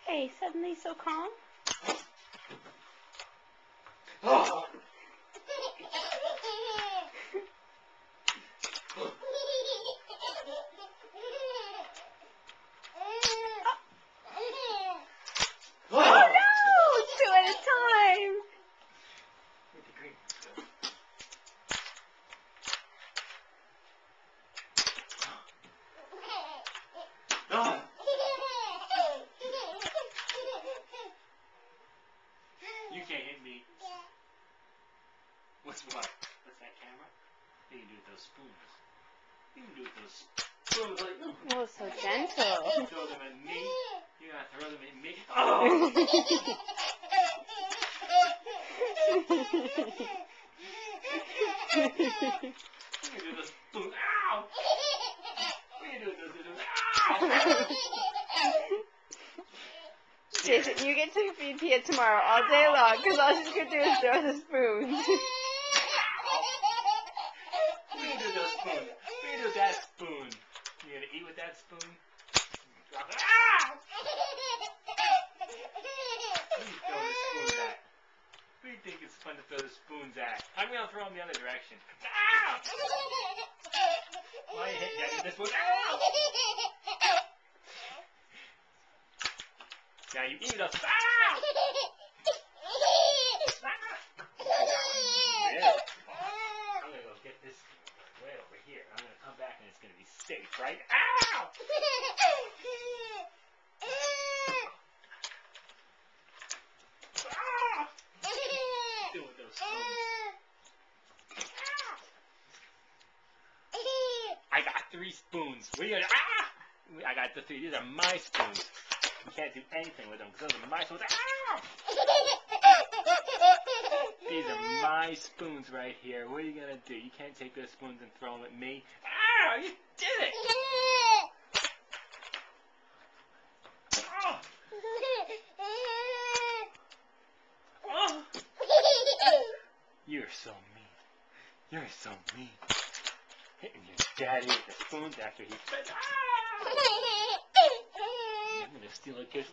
Hey, suddenly so calm? Oh. Oh no! 2 at a time! Oh. You can't hit me. What's that camera? You can do with those spoons. You can do with those spoons like Oh, so gentle. throw them at me. You're gonna throw them at me. Oh! You can do those spoons. Ow! What are you doing with those spoons? Ow! Jason, you get to feed Pia tomorrow all day long, because all she's going to do is throw the spoons. What do you do with those spoons? What do you do with that spoon? You gonna eat with that spoon? Drop it. Ah! What are you throwing the spoons at? Who do you think it's fun to throw the spoons at? I'm gonna throw them the other direction. Ah! Why are you hitting me? I need this one. Ow! Now you eat us. Ah! I'm gonna go get this way over here. I'm gonna come back and it's gonna be safe, right? Ow! Ah! Doing those spoons. I got 3 spoons. What are you gonna? Ah! I got the 3. These are my spoons. You can't do anything with them because those are my spoons. Ow! These are my spoons right here. What are you gonna do? You can't take those spoons and throw them at me. Ow! You did it! Oh! Oh! You're so mean. You're so mean. Hitting your daddy with the spoons after he fed. Ah! I'm gonna steal a kiss.